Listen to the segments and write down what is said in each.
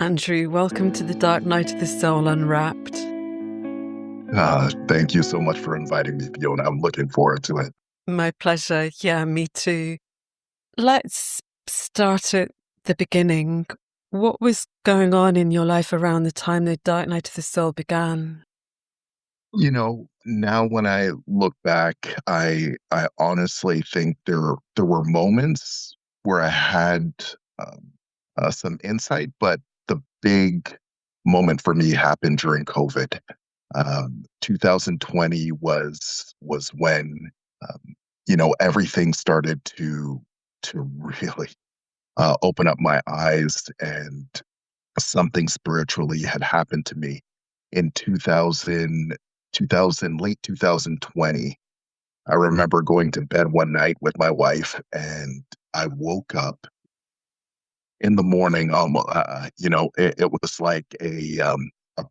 Andrew, welcome to the Dark Night of the Soul Unwrapped. Thank you so much for inviting me, Fiona. I'm looking forward to it. My pleasure. Yeah, me too. Let's start at the beginning. What was going on in your life around the time the Dark Night of the Soul began? Now when I look back, I honestly think there were moments where I had um, some insight, but the big moment for me happened during COVID. 2020 was when everything started to really open up my eyes, and something spiritually had happened to me in 2000, late 2020. I remember going to bed one night with my wife, and I woke up in the morning. It was like a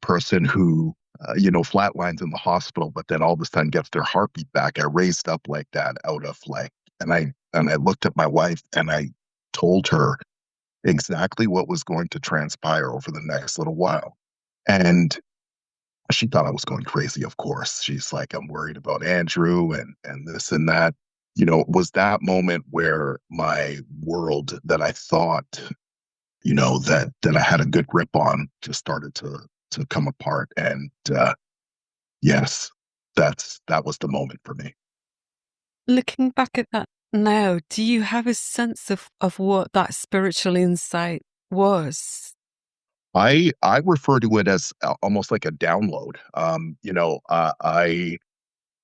person who flatlines in the hospital, but then all of a sudden gets their heartbeat back. I raised up like that out of like, and I looked at my wife and I told her exactly what was going to transpire over the next little while. And she thought I was going crazy, of course. She's like, I'm worried about Andrew and this and that. It was that moment where my world that I thought, that I had a good grip on just started to come apart. And yes, that was the moment for me. Looking back at that now, do you have a sense of what that spiritual insight was? I refer to it as almost like a download.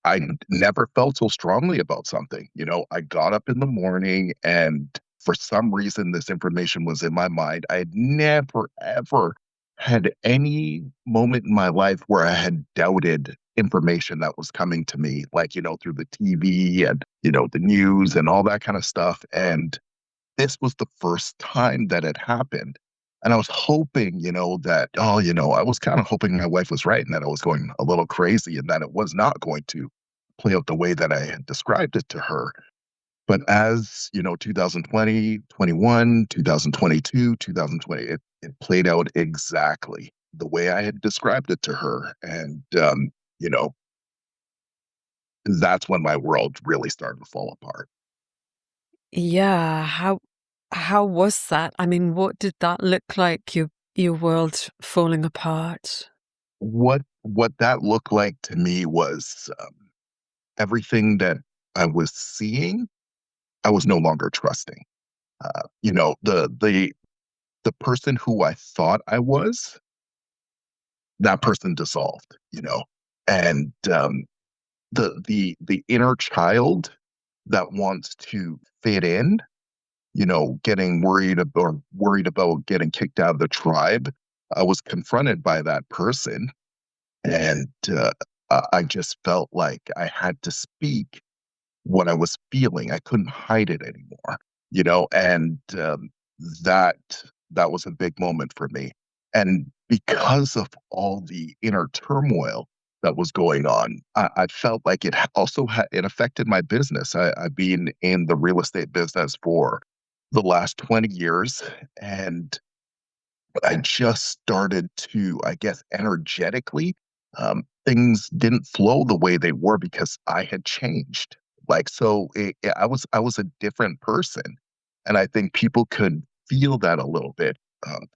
I never felt so strongly about something. I got up in the morning, and for some reason, this information was in my mind. I had never, ever had any moment in my life where I had doubted information that was coming to me, like, through the TV and, the news and all that kind of stuff. And this was the first time that it happened. And I was hoping, I was kind of hoping my wife was right and that I was going a little crazy and that it was not going to play out the way that I had described it to her. But as, 2020, 21, 2022, 2020, it played out exactly the way I had described it to her. And, you know, that's when my world really started to fall apart. Yeah, how was that? I mean, what did that look like, your world falling apart? What that looked like to me was everything that I was seeing, I was no longer trusting. The person who I thought I was, that person dissolved. And the inner child that wants to fit in, getting worried about getting kicked out of the tribe. I was confronted by that person, and I just felt like I had to speak what I was feeling. I couldn't hide it anymore, and that that was a big moment for me. And because of all the inner turmoil that was going on, I felt like it affected my business. I've been in the real estate business for the last 20 years, and I just started to, I guess, energetically, things didn't flow the way they were because I had changed. Like, so I was a different person. And I think people could feel that a little bit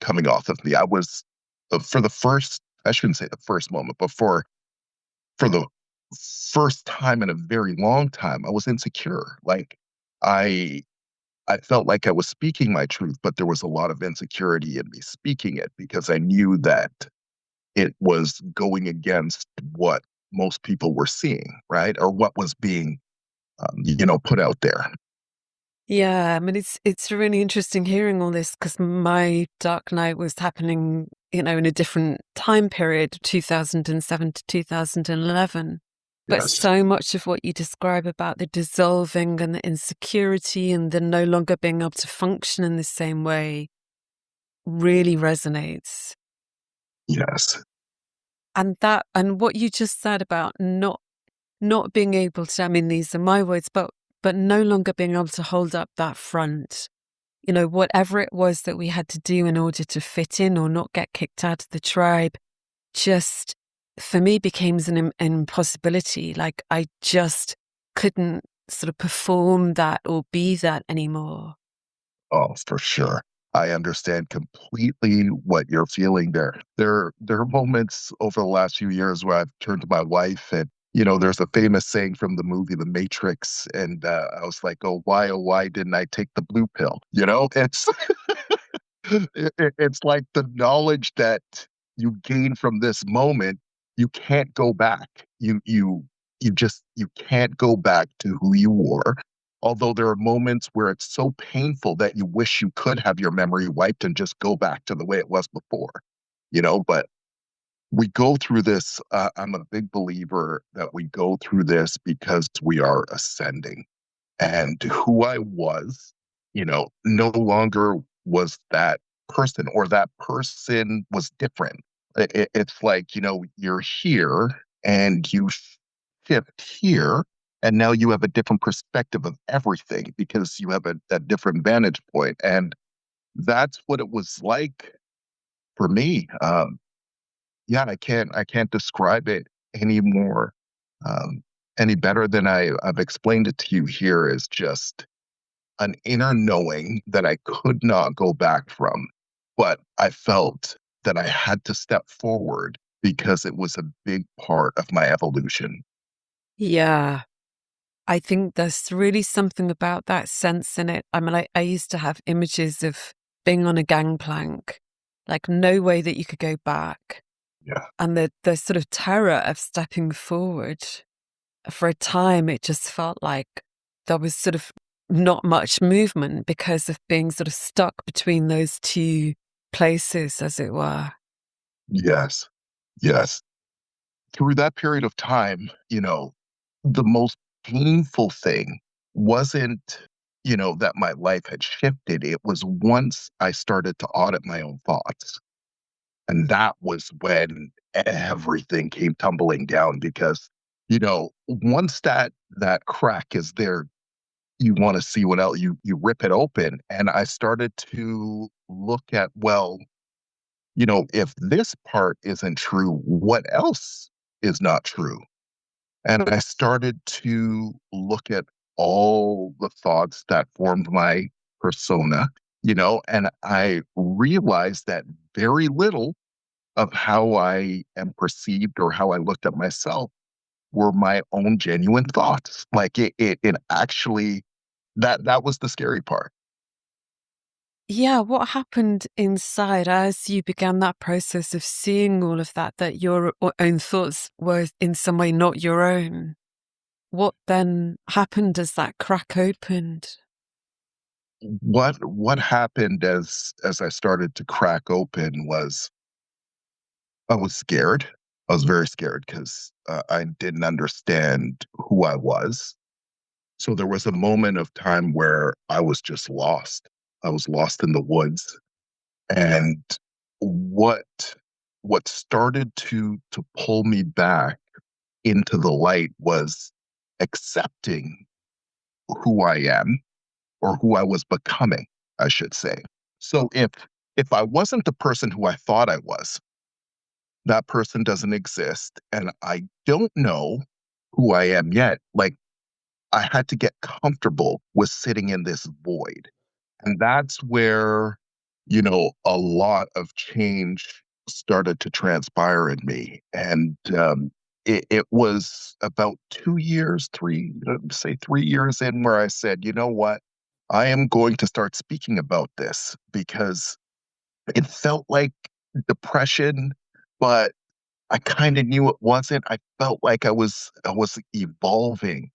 coming off of me. I was, for the first, I shouldn't say the first moment, but for the first time in a very long time, I was insecure. Like, I I felt like I was speaking my truth, but there was a lot of insecurity in me speaking it because I knew that it was going against what most people were seeing, right? Or what was being, put out there. Yeah, I mean, it's really interesting hearing all this because my Dark Night was happening, in a different time period, 2007 to 2011. But Yes. so much of what you describe about the dissolving and the insecurity and the no longer being able to function in the same way really resonates. Yes. And what you just said about not being able to, I mean, these are my words, but no longer being able to hold up that front whatever it was that we had to do in order to fit in or not get kicked out of the tribe, just for me became an impossibility. Like I just couldn't sort of perform that or be that anymore. Oh, for sure. I understand completely what you're feeling there. There are moments over the last few years where I've turned to my wife and there's a famous saying from the movie The Matrix, and I was like, oh, why didn't I take the blue pill? It's it's like the knowledge that you gain from this moment, you can't go back. You can't go back to who you were. Although there are moments where it's so painful that you wish you could have your memory wiped and just go back to the way it was before. But we go through this. I'm a big believer that we go through this because we are ascending. And who I was, no longer was that person, or that person was different. It's like, you're here and you shift here, and now you have a different perspective of everything because you have a different vantage point. And that's what it was like for me. Yeah, I can't describe it any more, um, any better than I've explained it to you here. Is just an inner knowing that I could not go back from, but I felt that I had to step forward because it was a big part of my evolution. Yeah. I think there's really something about that sense in it. I mean, I used to have images of being on a gangplank, like no way that you could go back. Yeah. And the sort of terror of stepping forward. For a time, it just felt like there was sort of not much movement because of being sort of stuck between those two places, as it were. Yes. Yes. Through that period of time, the most painful thing wasn't, that my life had shifted. It was once I started to audit my own thoughts. And that was when everything came tumbling down because, once that crack is there, you want to see what else, you rip it open. And I started to look at, well, if this part isn't true, what else is not true? And I started to look at all the thoughts that formed my persona, and I realized that very little of how I am perceived or how I looked at myself were my own genuine thoughts. Like it actually, that was the scary part. Yeah, what happened inside as you began that process of seeing all of that, that your own thoughts were in some way not your own? What then happened as that crack opened? What happened as I started to crack open was I was scared. I was very scared because I didn't understand who I was. So there was a moment of time where I was just lost. I was lost in the woods. And what what started to pull me back into the light was accepting who I am, or who I was becoming, I should say. So if I wasn't the person who I thought I was, that person doesn't exist, and I don't know who I am yet. Like, I had to get comfortable with sitting in this void. And that's where, a lot of change started to transpire in me. And it was about 2 years, say 3 years in, where I said, you know what? I am going to start speaking about this because it felt like depression, but I kind of knew it wasn't. I felt like I was evolving.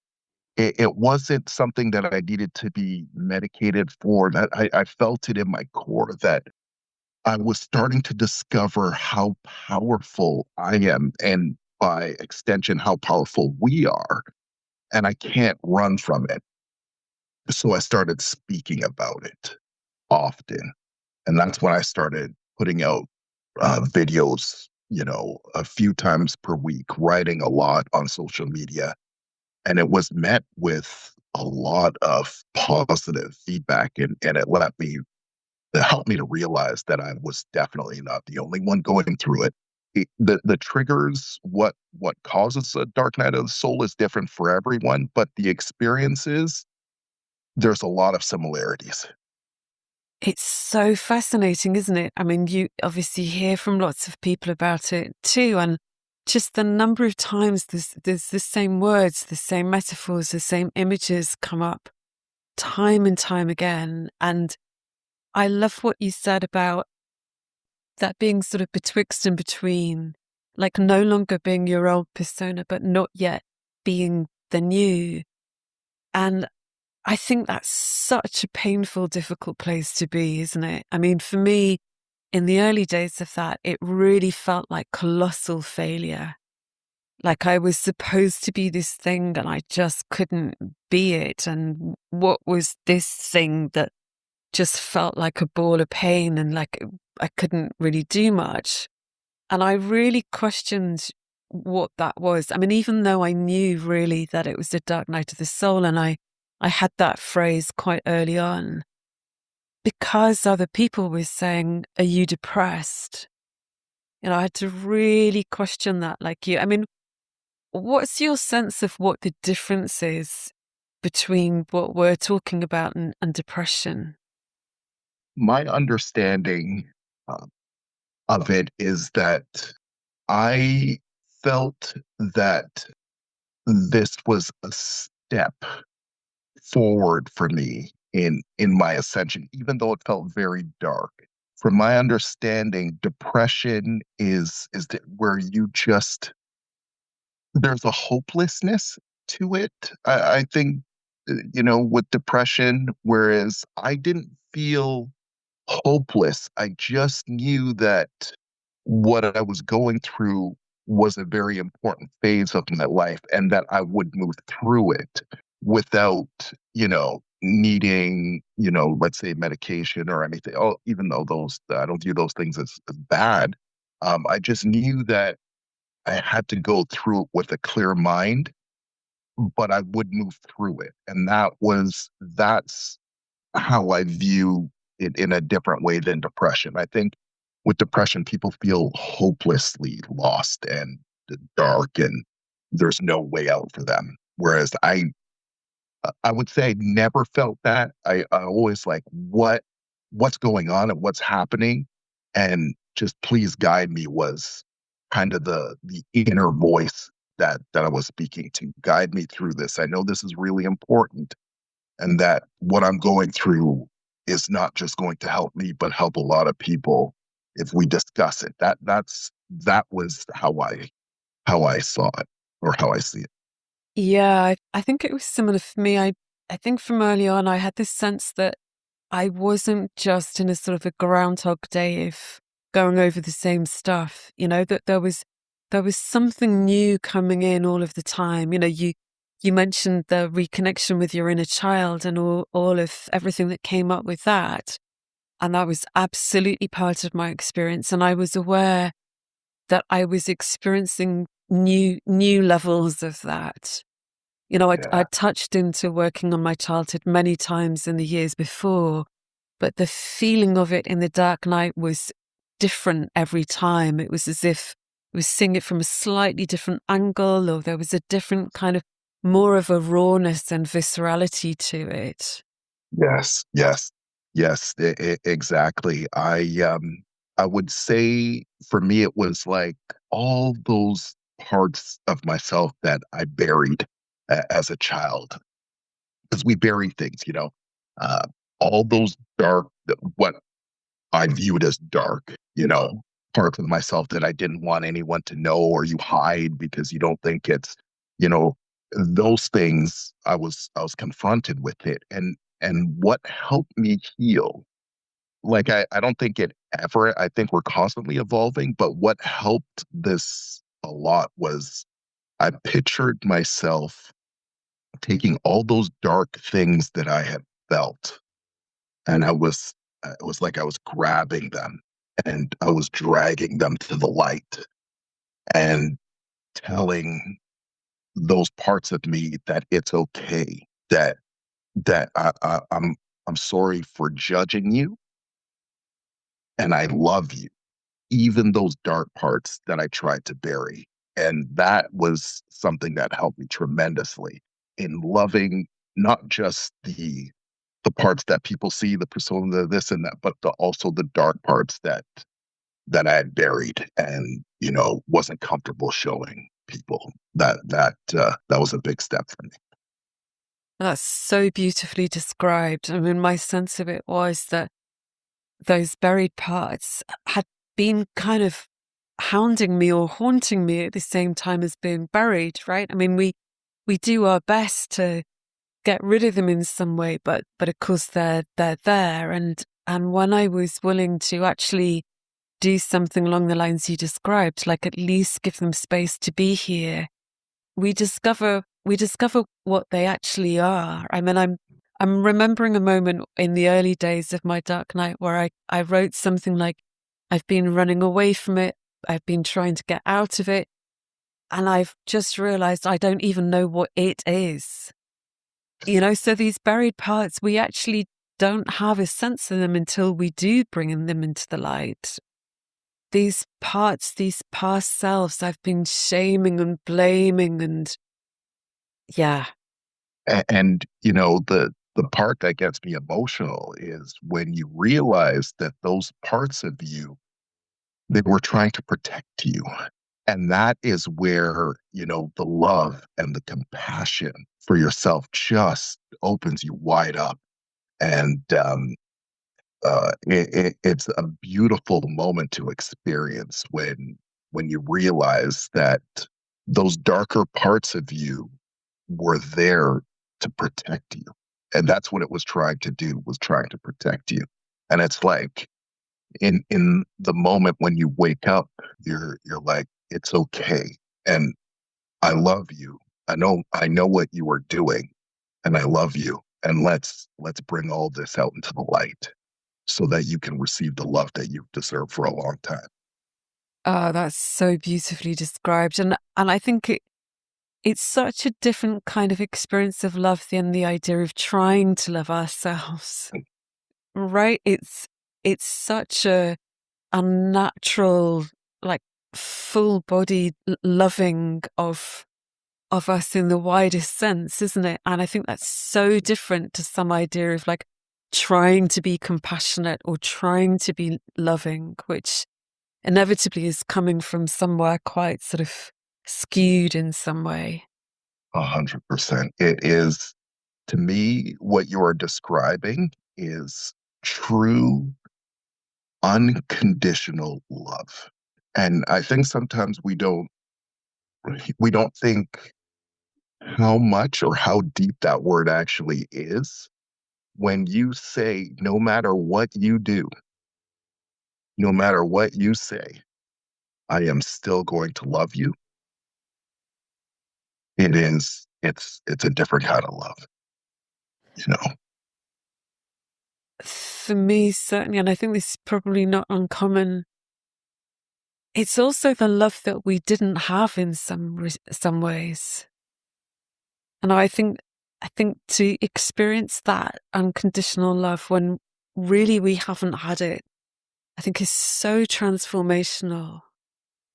It wasn't something that I needed to be medicated for. That I felt it in my core that I was starting to discover how powerful I am, and by extension, how powerful we are. And I can't run from it. So I started speaking about it often. And that's when I started putting out videos, a few times per week, writing a lot on social media. And it was met with a lot of positive feedback, and it helped me to realize that I was definitely not the only one going through it. The triggers, what causes a dark night of the soul is different for everyone, but the experiences, there's a lot of similarities. It's so fascinating, isn't it? I mean, you obviously hear from lots of people about it too, and just the number of times there's the same words, the same metaphors, the same images come up time and time again. And I love what you said about that being sort of betwixt and between, like no longer being your old persona, but not yet being the new. And I think that's such a painful, difficult place to be, isn't it? I mean, for me, in the early days of that, it really felt like colossal failure. Like I was supposed to be this thing and I just couldn't be it. And what was this thing that just felt like a ball of pain and like I couldn't really do much? And I really questioned what that was. I mean, even though I knew really that it was the dark night of the soul, and I had that phrase quite early on, because other people were saying, "Are you depressed?" I had to really question that, like you. I mean, what's your sense of what the difference is between what we're talking about and depression? My understanding uh, of it is that I felt that this was a step forward for me in my ascension, even though it felt very dark. From my understanding, depression where you just there's a hopelessness to it. I think with depression, whereas I didn't feel hopeless. I just knew that what I was going through was a very important phase of my life and that I would move through it without, needing, let's say medication or anything. Oh, even though those, I don't view those things as bad. I just knew that I had to go through it with a clear mind, but I would move through it. And that's how I view it in a different way than depression. I think with depression, people feel hopelessly lost and dark, and there's no way out for them. Whereas I would say I never felt that. I always like what's going on and what's happening, and just please guide me was kind of the inner voice that I was speaking to. Guide me through this. I know this is really important and that what I'm going through is not just going to help me, but help a lot of people if we discuss it. That was how I saw it or how I see it. Yeah, I think it was similar for me. I think from early on, I had this sense that I wasn't just in a sort of a groundhog day of going over the same stuff, that there was something new coming in all of the time. You mentioned the reconnection with your inner child and all of everything that came up with that. And that was absolutely part of my experience. And I was aware that I was experiencing new levels of that. Yeah. I'd touched into working on my childhood many times in the years before, but the feeling of it in the dark night was different every time. It was as if I was seeing it from a slightly different angle, or there was a different kind of more of a rawness and viscerality to it. Yes. Yes. Yes. Exactly. I would say for me it was like all those parts of myself that I buried as a child because we bury things, uh, all those what I viewed as dark, parts of myself that I didn't want anyone to know, or you hide because you don't think you know, those things. I was confronted with it, and what helped me heal. Like I don't think it ever. I think we're constantly evolving, but what helped this a lot was I pictured myself taking all those dark things that I had felt, and it was like I was grabbing them and I was dragging them to the light and telling those parts of me that it's okay, that that I'm sorry for judging you, and I love you, even those dark parts that I tried to bury. And that was something that helped me tremendously in loving not just the parts that people see, the persona, the this and that, but also the dark parts that I had buried and wasn't comfortable showing people. That was a big step for me. That's so beautifully described. I mean, my sense of it was that those buried parts had been kind of hounding me or haunting me at the same time as being buried, right? I mean, we do our best to get rid of them in some way, but of course they're there. And when I was willing to actually do something along the lines you described, like at least give them space to be here, we discover what they actually are. I mean, I'm remembering a moment in the early days of my dark night where I wrote something like, I've been running away from it, I've been trying to get out of it, and I've just realized I don't even know what it is. So these buried parts, we actually don't have a sense of them until we do bring them into the light. These parts, these past selves, I've been shaming and blaming, and yeah. And the part that gets me emotional is when you realize that those parts of you, they were trying to protect you. And that is where, the love and the compassion for yourself just opens you wide up. And it's a beautiful moment to experience when you realize that those darker parts of you were there to protect you. And that's what it was trying to do, was trying to protect you. And it's like in the moment when you wake up, you're like, it's okay. And I love you. I know what you are doing, and I love you. And let's bring all this out into the light so that you can receive the love that you've deserved for a long time. Oh, that's so beautifully described. And I think it's such a different kind of experience of love than the idea of trying to love ourselves. Right? It's such a unnatural, like full bodied loving of us in the widest sense, isn't it? And I think that's so different to some idea of like trying to be compassionate or trying to be loving, which inevitably is coming from somewhere quite sort of skewed in some way. 100%. It is, to me, what you are describing is true, unconditional love. And I think sometimes we don't think how much or how deep that word actually is. When you say, no matter what you do, no matter what you say, I am still going to love you. It's a different kind of love, you know. For me, certainly, and I think this is probably not uncommon, it's also the love that we didn't have in some ways. And I think to experience that unconditional love when really we haven't had it, I think is so transformational.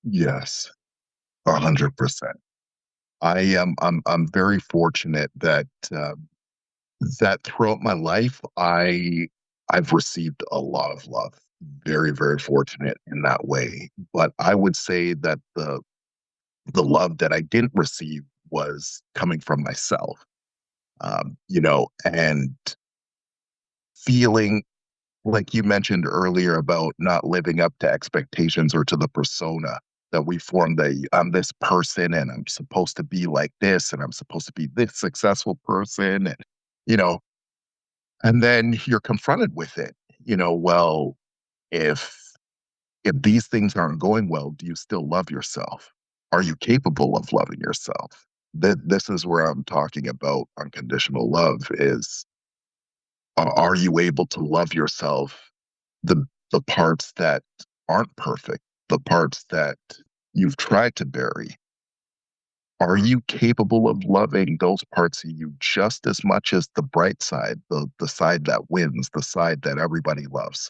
Yes, 100%. I am I'm very fortunate that throughout my life I've received a lot of love. Very, very fortunate in that way. But I would say that the love that I didn't receive was coming from myself. And feeling like you mentioned earlier about not living up to expectations or to the persona that we formed, that I'm this person and I'm supposed to be like this and I'm supposed to be this successful person. And, you know, and then you're confronted with it. Well, if if these things aren't going well, do you still love yourself? Are you capable of loving yourself? This is where I'm talking about unconditional love is, are you able to love yourself, the parts that aren't perfect, the parts that you've tried to bury? Are you capable of loving those parts of you just as much as the bright side, the side that wins, the side that everybody loves?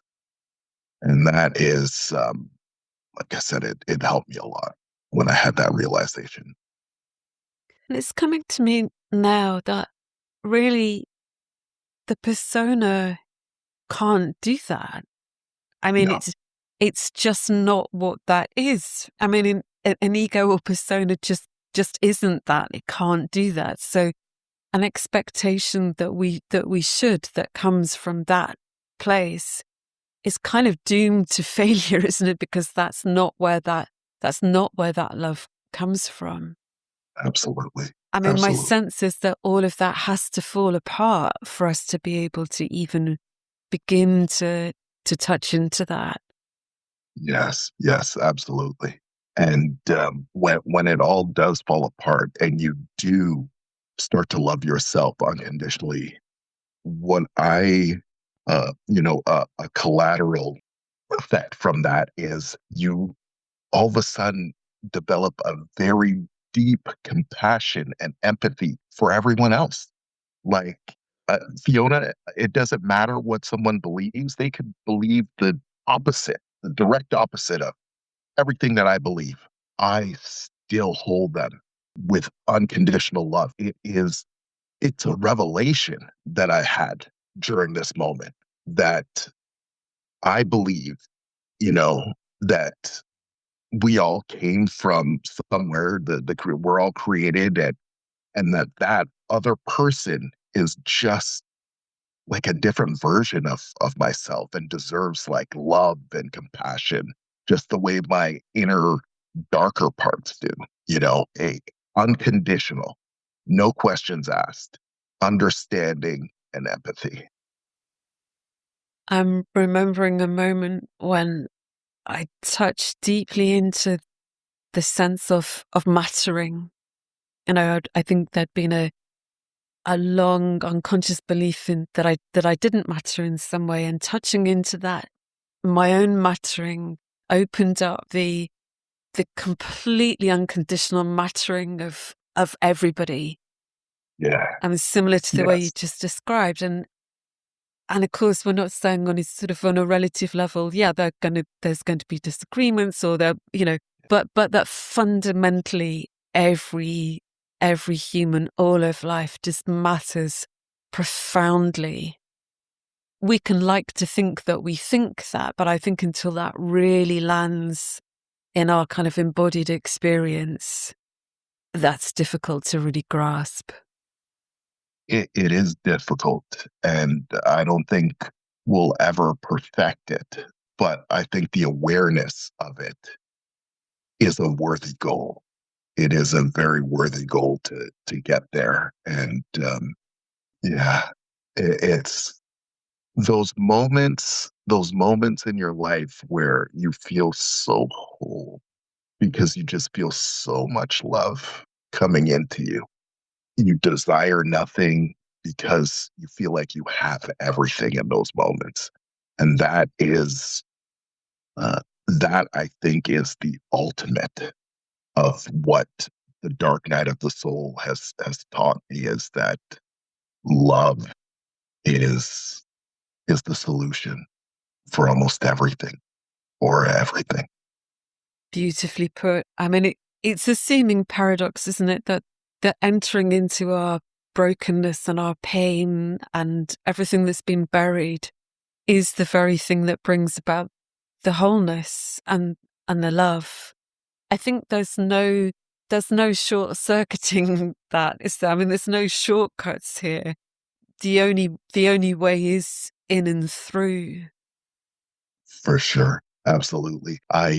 And that is, like I said, it helped me a lot when I had that realization. And it's coming to me now that really the persona can't do that. I mean, No, it's just not what that is. I mean, an ego or persona just isn't that. It can't do that. So an expectation that we should that comes from that place is kind of doomed to failure, isn't it? Because that's not where that love comes from. absolutely, I mean, my absolutely. sense is that all of that has to fall apart for us to be able to even begin to touch into that. Yes, yes, absolutely. And when it all does fall apart, and you do start to love yourself unconditionally, what a collateral effect from that is you all of a sudden develop a very deep compassion and empathy for everyone else. Like, Fiona, it doesn't matter what someone believes. They could believe the opposite, the direct opposite of everything that I believe. I still hold them with unconditional love. It's a revelation that I had during this moment, that I believe, you know, that we all came from somewhere, we're all created, and that other person is just like a different version of myself and deserves like love and compassion, just the way my inner darker parts do. A unconditional, no questions asked, understanding and empathy. I'm remembering a moment when I touched deeply into the sense of mattering. I think there'd been a long unconscious belief in that I didn't matter in some way, and touching into that, my own mattering opened up the completely unconditional mattering of everybody. Yeah. And similar to the way you Yes. just described. And of course, we're not saying on a sort of on a relative level, yeah, there's going to be disagreements, or but that fundamentally every human, all of life just matters profoundly. We can like to think that we think that, but I think until that really lands in our kind of embodied experience, that's difficult to really grasp. It is difficult, and I don't think we'll ever perfect it. But I think the awareness of it is a worthy goal. It is a very worthy goal to get there. And yeah, it's those moments in your life where you feel so whole because you just feel so much love coming into you. You desire nothing because you feel like you have everything in those moments. And uh, that I think is the ultimate of what the dark night of the soul has taught me, is that love is is the solution for almost everything, or everything. Beautifully put. I mean, it's a seeming paradox, isn't it, that entering into our brokenness and our pain and everything that's been buried is the very thing that brings about the wholeness and the love. I think there's no short circuiting that, is there? I mean, there's no shortcuts here. The only way is in and through. For sure. Absolutely. I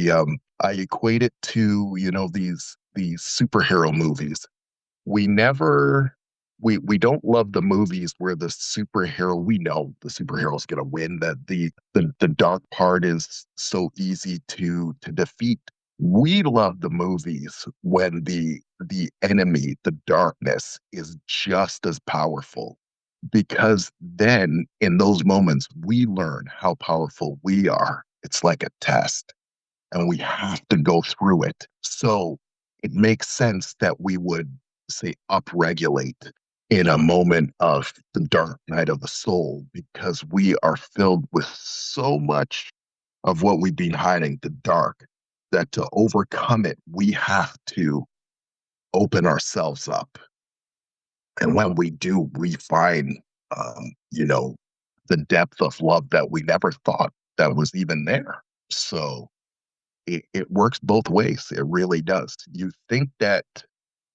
equate it to, these superhero movies. We never we don't love the movies where the superhero, we know the superhero is going to win, that the dark part is so easy to defeat. We love the movies when the enemy, the darkness, is just as powerful, because then in those moments we learn how powerful we are. It's like a test, and we have to go through it. So it makes sense that we would say upregulate in a moment of the dark night of the soul because we are filled with so much of what we've been hiding, the dark, that to overcome it, we have to open ourselves up. And when we do, we find, you know, the depth of love that we never thought that was even there. So it works both ways. It really does. You think that,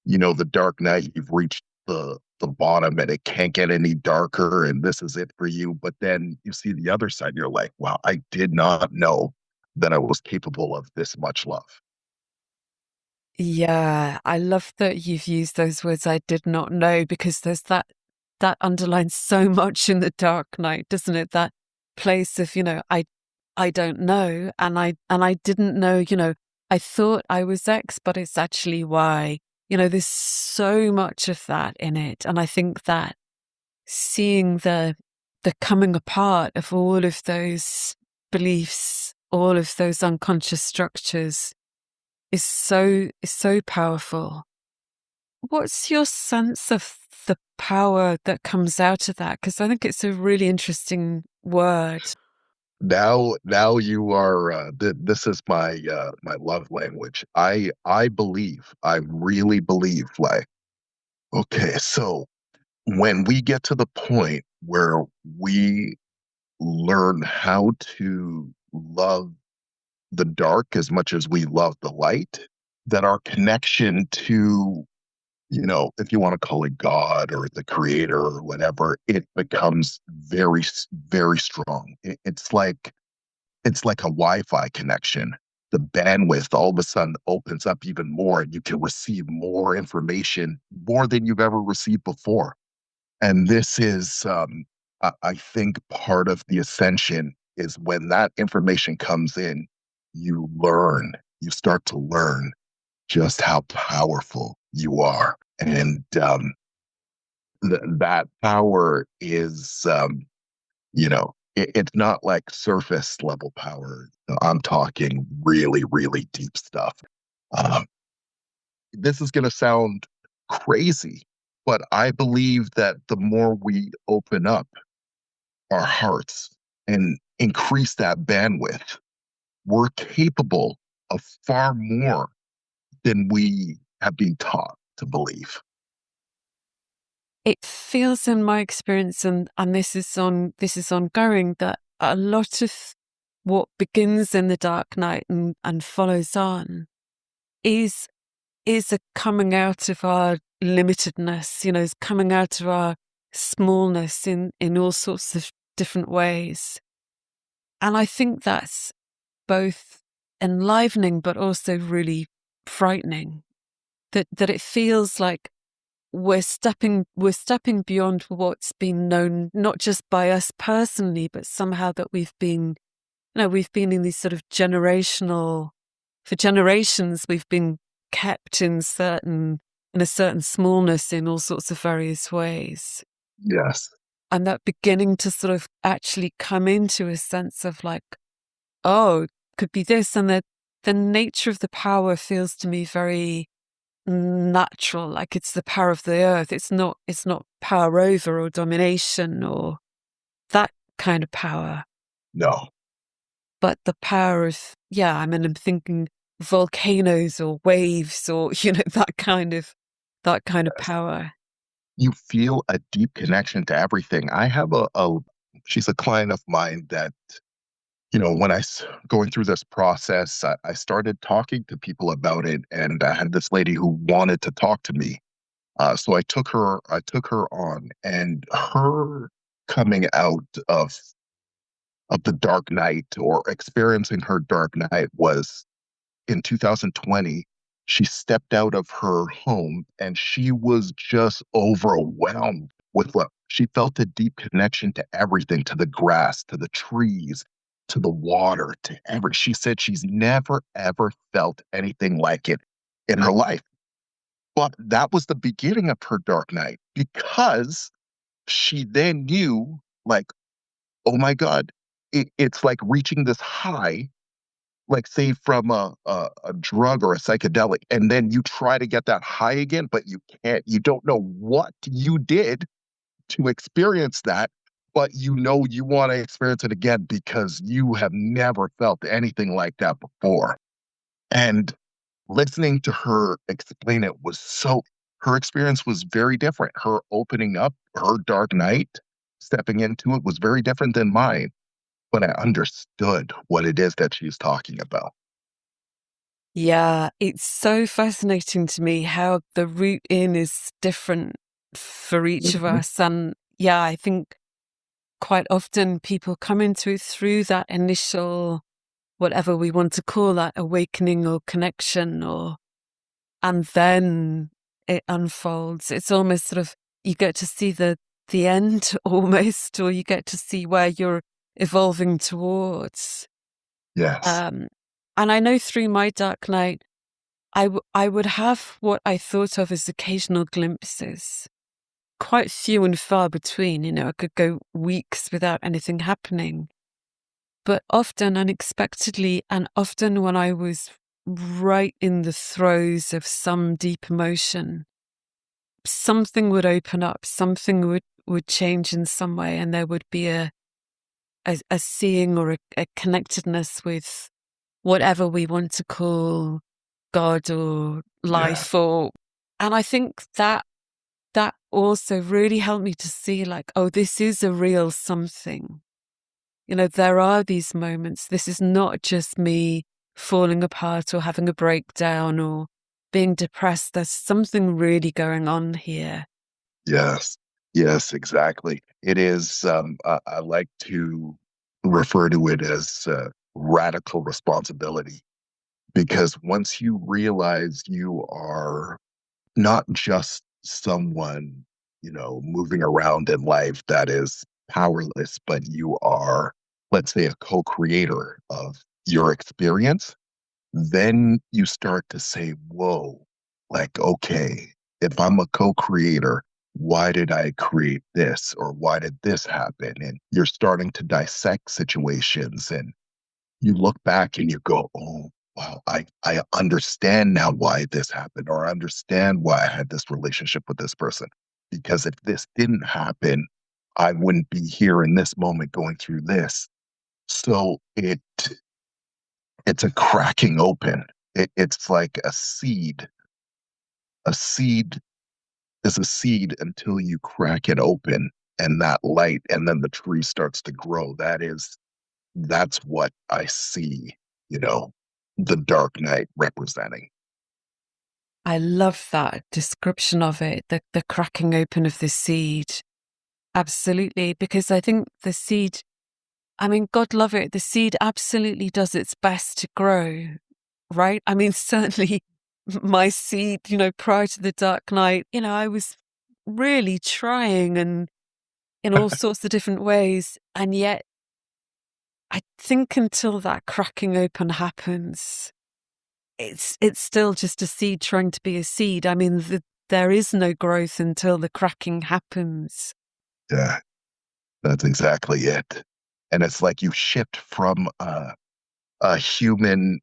the dark night, you've reached the bottom and it can't get any darker and this is it for you. But then you see the other side, you're like, wow, I did not know that I was capable of this much love. Yeah, I love that you've used those words I did not know because there's that underlines so much in the Dark Knight, doesn't it? That place of, I don't know and I didn't know, I thought I was X, but it's actually Y. There's so much of that in it. And I think that seeing the coming apart of all of those beliefs, all of those unconscious structures is so powerful. What's your sense of the power that comes out of that? Because I think it's a really interesting word. Now you are. This is my love language. I believe. I really believe. Like, okay, so when we get to the point where we learn how to love the dark as much as we love the light, that our connection to, if you want to call it God or the creator or whatever, it becomes very, very strong. It's like a Wi-Fi connection. The bandwidth all of a sudden opens up even more, and you can receive more information, more than you've ever received before. And this is, I think, part of the ascension is when that information comes in, you start to learn just how powerful you are. And that power is, it's not like surface level power. I'm talking really, really deep stuff. Um, this is going to sound crazy, but I believe that the more we open up our hearts and increase that bandwidth, we're capable of far more than we have been taught to believe. It feels in my experience, and this is ongoing, that a lot of what begins in the Dark Night and follows on is is a coming out of our limitedness, is coming out of our smallness in all sorts of different ways. And I think that's both enlivening but also really frightening. That it feels like we're stepping beyond what's been known, not just by us personally, but somehow that we've been in these sort of for generations we've been kept in a certain smallness in all sorts of various ways. Yes. And that beginning to sort of actually come into a sense of like, oh, could be this. And the nature of the power feels to me very natural, like it's the power of the earth. It's not power over or domination or that kind of power, No. but the power of, yeah, I mean, I'm thinking volcanoes or waves or, that kind of Yes. power. You feel a deep connection to everything. I have she's a client of mine that, when going through this process, I started talking to people about it, and I had this lady who wanted to talk to me. So I took her on, and her coming out of the dark night or experiencing her dark night was in 2020. She stepped out of her home and she was just overwhelmed with what she felt, a deep connection to everything, to the grass, to the trees, to the water, to every. She said she's never, ever felt anything like it in her life. But that was the beginning of her dark night because she then knew, like, oh my God, it's like reaching this high like say from a drug or a psychedelic, and then you try to get that high again, but you can't. You don't know what you did to experience that, but you know you want to experience it again because you have never felt anything like that before. And listening to her explain it was so, her experience was very different. Her opening up, her dark night, stepping into it was very different than mine, but I understood what it is that she's talking about. Yeah, it's so fascinating to me how the route in is different for each of Mhm. us. And yeah, I think quite often people come into it through that initial, whatever we want to call that, awakening or connection, or and then it unfolds. It's almost sort of, you get to see the end almost, or you get to see where you're evolving towards. Yes. Um, and I know through my dark night, I would have what I thought of as occasional glimpses, quite few and far between. I could go weeks without anything happening, but often unexpectedly, and often when I was right in the throes of some deep emotion, something would open up, something would change in some way, and there would be a seeing or a connectedness with whatever we want to call God or Yeah. life, or and I think that also really helped me to see, like, oh, this is a real something. There are these moments. This is not just me falling apart or having a breakdown or being depressed. There's something really going on here. Yes. Yes, exactly. It is, I like to refer to it as radical responsibility, because once you realize you are not just someone, moving around in life that is powerless, but you are, let's say, a co creator of your experience, then you start to say, whoa, like, okay, if I'm a co creator, why did I create this? Or why did this happen? And you're starting to dissect situations, and you look back and you go, oh, wow, I understand now why this happened, or I understand why I had this relationship with this person. Because if this didn't happen, I wouldn't be here in this moment going through this. So it's a cracking open. It's like a seed. A seed is a seed until you crack it open, and that light, and then the tree starts to grow. That's what I see, you know, the Dark Knight representing. I love that description of it, the cracking open of the seed. Absolutely. Because I think the seed, I mean, God love it, the seed absolutely does its best to grow, right? I mean, certainly my seed, prior to the Dark Knight, I was really trying and in all sorts of different ways. And yet, I think until that cracking open happens, it's still just a seed trying to be a seed. I mean, there is no growth until the cracking happens. Yeah, that's exactly it. And it's like you shift from a human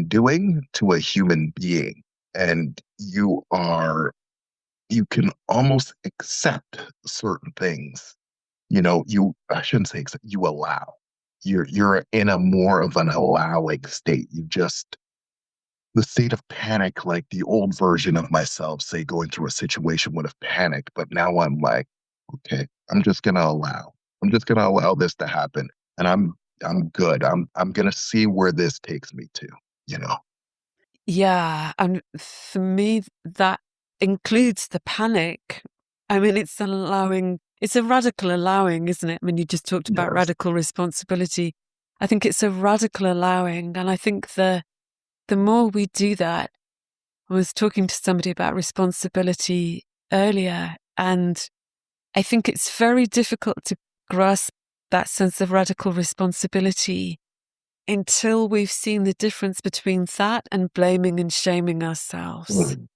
doing to a human being, and you can almost accept certain things. I shouldn't say accept, you allow. You're in a more of an allowing state. You just, the state of panic, like the old version of myself, say, going through a situation would have panicked, but now I'm like, okay, I'm just gonna allow. I'm just gonna allow this to happen, and I'm good. I'm gonna see where this takes me to. You know? Yeah, and for me, that includes the panic. I mean, it's a radical allowing, isn't it? I mean, you just talked about Yes. radical responsibility. I think it's a radical allowing. And I think the more we do that, I was talking to somebody about responsibility earlier, and I think it's very difficult to grasp that sense of radical responsibility until we've seen the difference between that and blaming and shaming ourselves. Mm,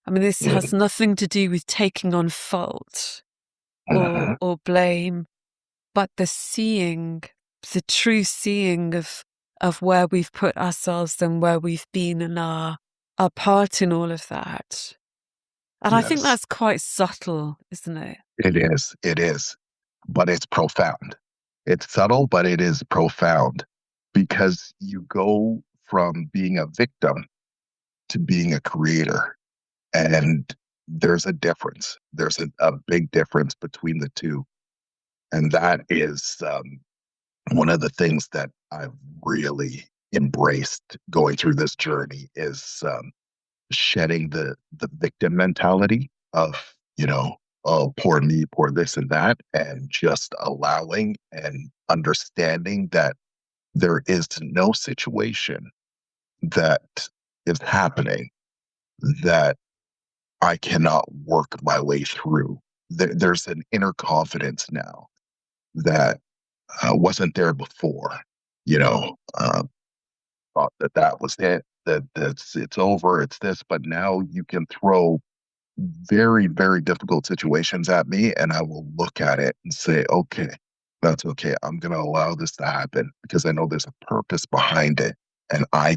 I mean, this has mm, nothing to do with taking on fault or mhm. or blame, but the true seeing of of where we've put ourselves and where we've been and our part in all of that. And I think Yes, that's quite subtle, isn't it? it is. It is. But it's profound. It's subtle, but it is profound because you go from being a victim to being a creator. And there's a difference. There's a big difference between the two. And that is one of the things that I've really embraced going through this journey is shedding the victim mentality of, oh, poor me, poor this and that, and just allowing and understanding that there is no situation that is happening that I cannot work my way through. There's an inner confidence now that wasn't there before. You know, thought that that was it, that it's over, it's this, but now you can throw very, very difficult situations at me, and I will look at it and say, okay, that's okay. I'm going to allow this to happen because I know there's a purpose behind it, and I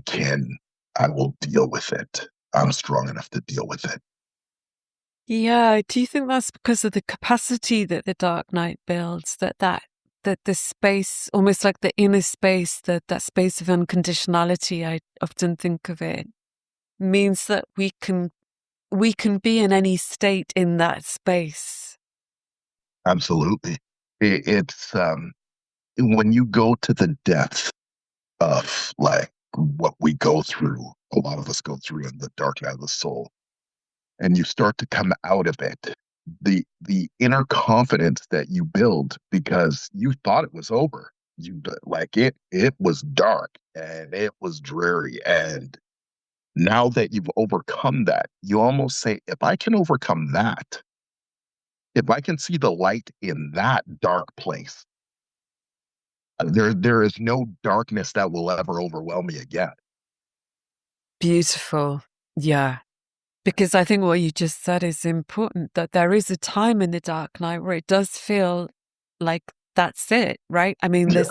will deal with it. I'm strong enough to deal with it. Yeah. Do you think that's because of the capacity that the Dark Knight builds, that the space, almost like the inner space, that space of unconditionality, I often think of it, means that we can be in any state in that space. Absolutely. It's when you go to the depth of like what we go through, a lot of us go through in the dark night of the soul, and you start to come out of it. The inner confidence that you build because you thought it was over. Like it was dark and it was dreary. And now that you've overcome that, you almost say, if I can overcome that, if I can see the light in that dark place, there is no darkness that will ever overwhelm me again. Beautiful. Yeah. Because I think what you just said is important, that there is a time in the Dark Knight where it does feel like that's it, right? I mean, Yeah.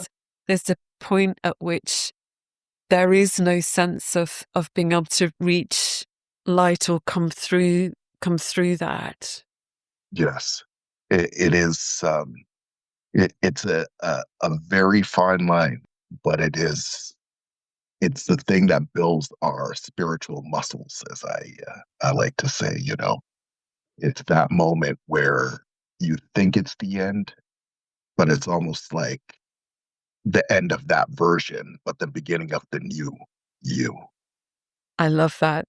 there's a point at which there is no sense of being able to reach light or come through that. Yes. It is it's a very fine line, but it's the thing that builds our spiritual muscles, as I like to say. It's that moment where you think it's the end, but it's almost like the end of that version, but the beginning of the new you. I love that.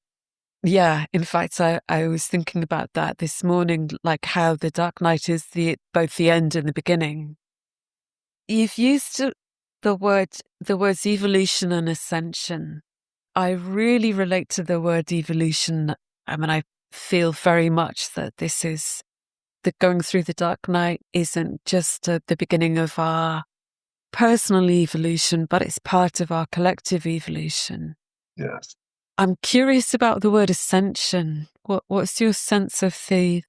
Yeah, in fact, I was thinking about that this morning, like how the Dark Knight is both the end and the beginning. You've used the words evolution and ascension. I really relate to the word evolution. I mean, I feel very much that this is that going through the Dark Night isn't just the beginning of our personal evolution, but it's part of our collective evolution. Yes. I'm curious about the word ascension. What's your sense of the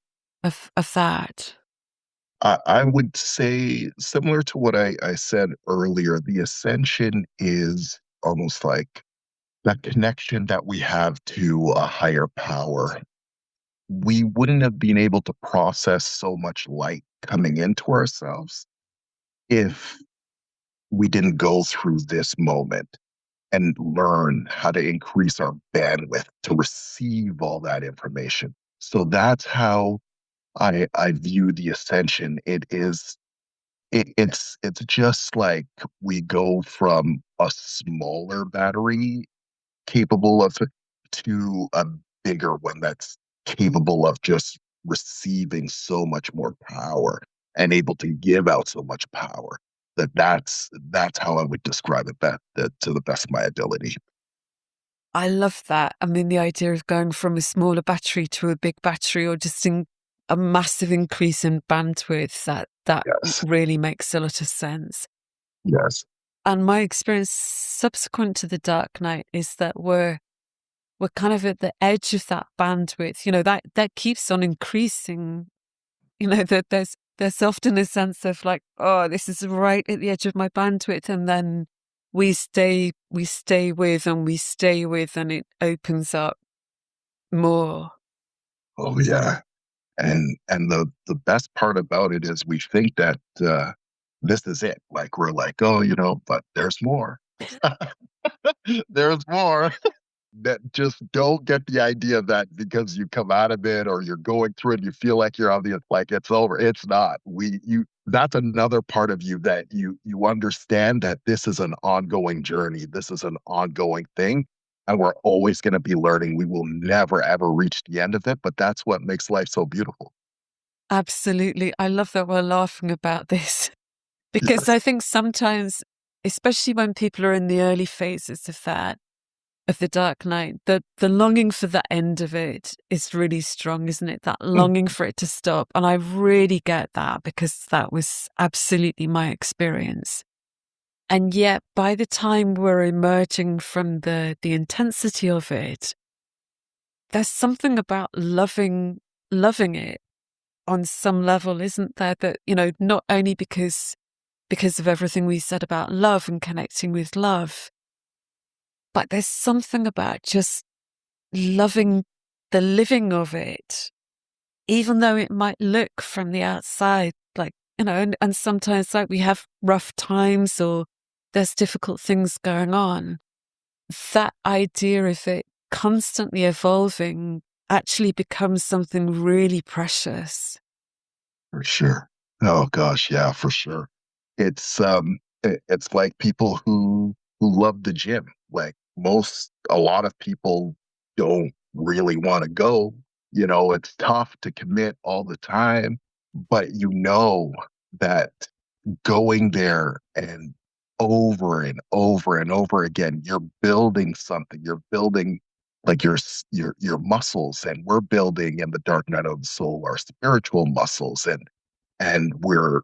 of that? I would say, similar to what I said earlier, the ascension is almost like that connection that we have to a higher power. We wouldn't have been able to process so much light coming into ourselves if we didn't go through this moment and learn how to increase our bandwidth to receive all that information. So that's how I view the ascension. It's just like we go from a smaller battery capable of to a bigger one that's capable of just receiving so much more power and able to give out so much power that's how I would describe it, that to the best of my ability. I love that. I mean, the idea of going from a smaller battery to a big battery, or just in a massive increase in bandwidth, that Yes. really makes a lot of sense. Yes. And my experience subsequent to the Dark Night is that we're kind of at the edge of that bandwidth. That keeps on increasing. That there's often a sense of like, oh, this is right at the edge of my bandwidth, and then we stay with and we stay with, and it opens up more. Oh yeah. And the best part about it is we think that this is it. Like we're like, oh, but there's more. There's more. That just don't get the idea that because you come out of it or you're going through it, you feel like you're on the like it's over. It's not. That's another part of you that you understand that this is an ongoing journey. This is an ongoing thing. And we're always going to be learning. We will never ever reach the end of it. But that's what makes life so beautiful. Absolutely. I love that we're laughing about this because I Yes. think sometimes, especially when people are in the early phases of that, of the Dark Knight, the longing for the end of it is really strong, isn't it? That longing for it to stop. And I really get that because that was absolutely my experience. And yet, by the time we're emerging from the intensity of it, there's something about loving it on some level, isn't there? That, not only because of everything we said about love and connecting with love, but there's something about just loving the living of it, even though it might look from the outside like, and sometimes like we have rough times or there's difficult things going on. That idea of it constantly evolving actually becomes something really precious. For sure. Oh gosh, yeah, for sure. It's like people who love the gym. Like a lot of people don't really want to go. It's tough to commit all the time, but that going there and over and over and over again, you're building something. You're building like your muscles, and we're building in the dark night of the soul our spiritual muscles, and we're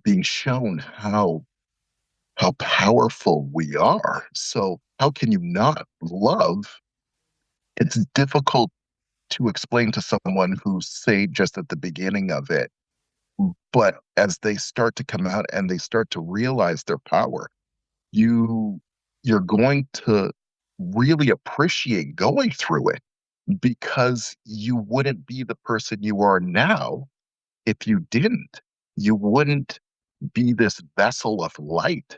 being shown how powerful we are. So how can you not love? It's difficult to explain to someone who's say just at the beginning of it, but as they start to come out and they start to realize their power, you you're going to really appreciate going through it because you wouldn't be the person you are now if you didn't. You wouldn't be this vessel of light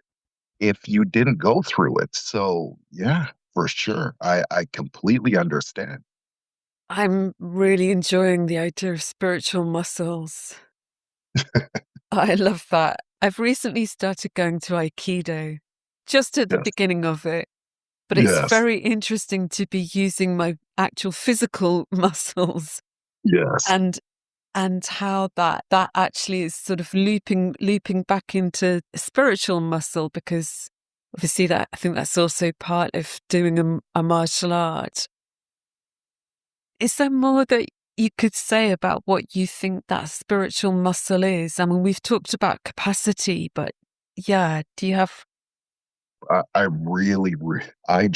if you didn't go through it. So, yeah, for sure. I completely understand. I'm really enjoying the idea of spiritual muscles. I love that. I've recently started going to Aikido, just at the Yes. beginning of it, but it's Yes. very interesting to be using my actual physical muscles Yes. and how that actually is sort of looping back into spiritual muscle, because obviously that I think that's also part of doing a martial art. Is there more that you could say about what you think that spiritual muscle is? I mean, we've talked about capacity, but yeah, do you have? I really, I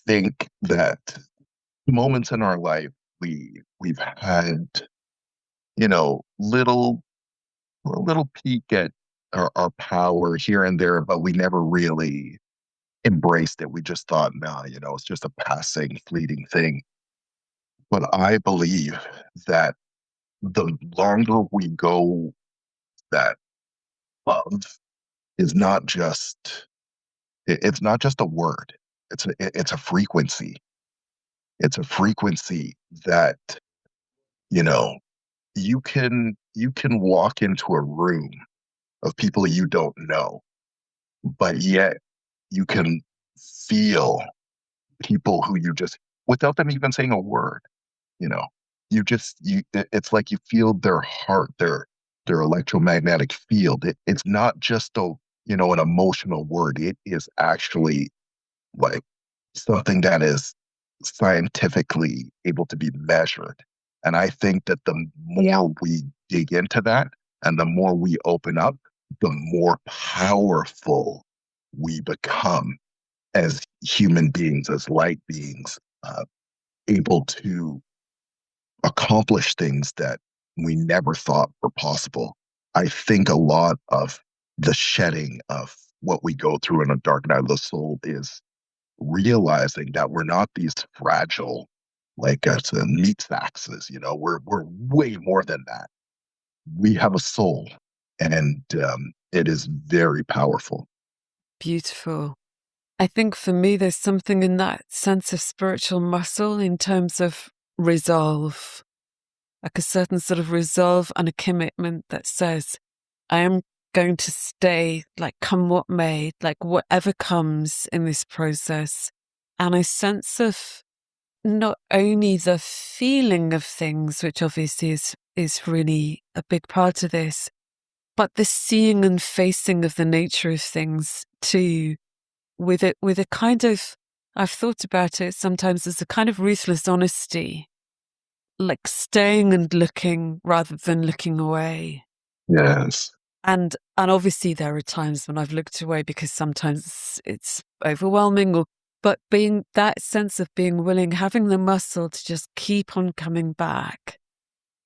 think that moments in our life we've had, a little peek at our power here and there, but we never really embraced it. We just thought, nah, it's just a passing, fleeting thing. But I believe that the longer we go, that love is not just it's not just a word. It's a frequency. It's a frequency that, you know, you can walk into a room of people you don't know, but yet you can feel people who you just without them even saying a word, you know. It's like you feel their heart, their electromagnetic field. It's not just an emotional word. It is actually like something that is scientifically able to be measured. And I think that the more we dig into that and the more we open up, the more powerful we become as human beings, as light beings, able to accomplish things that we never thought were possible. I think a lot of the shedding of what we go through in a dark night of the soul is realizing that we're not these fragile, like meat sacks. We're way more than that. We have a soul, and it is very powerful. Beautiful. I think for me, there's something in that sense of spiritual muscle in terms of resolve, like a certain sort of resolve and a commitment that says, I am going to stay, like, come what may, like, whatever comes in this process. And a sense of not only the feeling of things, which obviously is really a big part of this, but the seeing and facing of the nature of things too, with a kind of, I've thought about it sometimes as a kind of ruthless honesty, like staying and looking rather than looking away. Yes, And obviously there are times when I've looked away because sometimes it's overwhelming, but being that sense of being willing, having the muscle to just keep on coming back,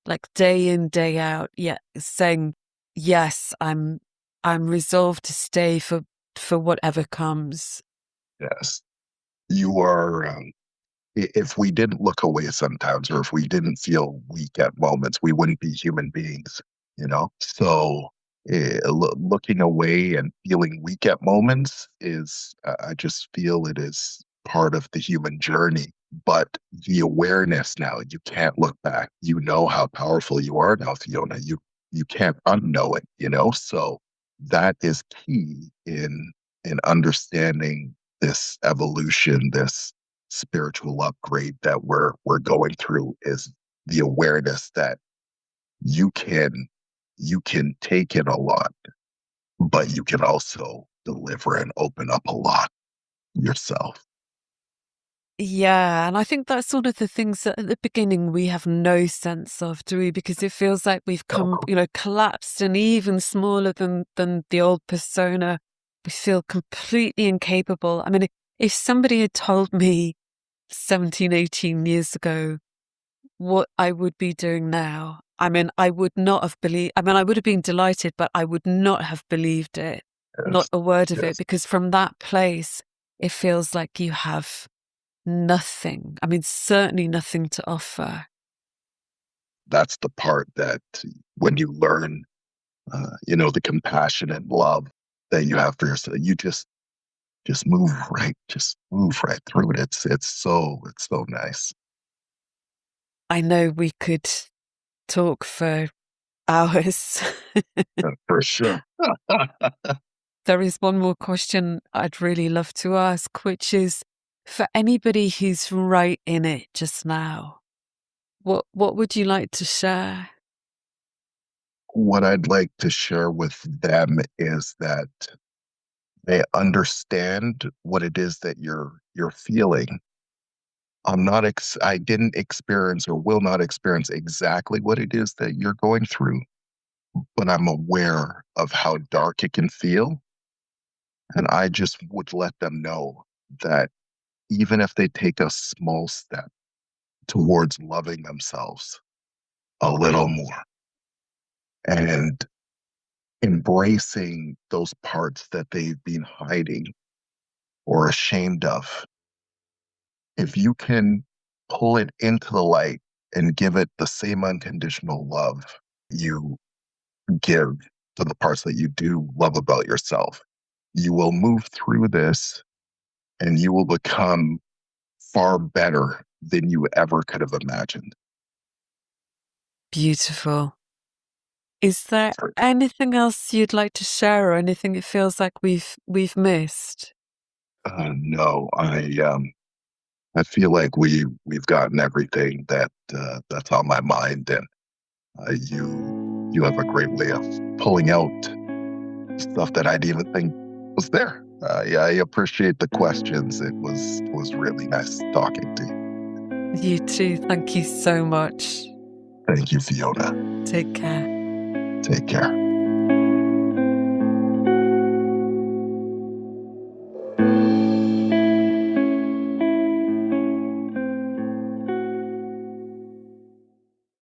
like day in, day out, yeah, saying, yes, I'm resolved to stay for whatever comes. yes. You are. If we didn't look away sometimes, or if we didn't feel weak at moments, we wouldn't be human beings. So looking away and feeling weak at moments is, I just feel it is part of the human journey. But the awareness now, you can't look back. You know how powerful you are now, Fiona. You can't unknow it. So that is key in understanding this evolution, this spiritual upgrade that we're going through, is the awareness that you can you can take in a lot, but you can also deliver and open up a lot yourself. Yeah, and I think that's one of the things that at the beginning we have no sense of, do we? Because it feels like we've come, So collapsed and even smaller than the old persona. We feel completely incapable. I mean, if somebody had told me 17, 18 years ago what I would be doing now, I mean, I would not have believed, I mean, I would have been delighted, but I would not have believed it, not yes, a word of it, yes, because from that place, it feels like you have nothing. I mean, certainly nothing to offer. that's the part that when you learn, the compassion and love that you have for yourself, you just move right through it. It's so nice. I know we could talk for hours. For sure. There is one more question I'd really love to ask, which is for anybody who's right in it just now, what would you like to share? What I'd like to share with them is that they understand what it is that you're feeling. I didn't experience or will not experience exactly what it is that you're going through, but I'm aware of how dark it can feel. And I just would let them know that even if they take a small step towards loving themselves a little more and embracing those parts that they've been hiding or ashamed of, if you can pull it into the light and give it the same unconditional love you give to the parts that you do love about yourself, you will move through this and you will become far better than you ever could have imagined. Beautiful. Is there So, anything else you'd like to share or anything it feels like we've missed? no, I feel like we've gotten everything that's on my mind, and you have a great way of pulling out stuff that I didn't even think was there. Yeah, I appreciate the questions. It was really nice talking to you. You too. Thank you so much. Thank you, Fiona. Take care. Take care.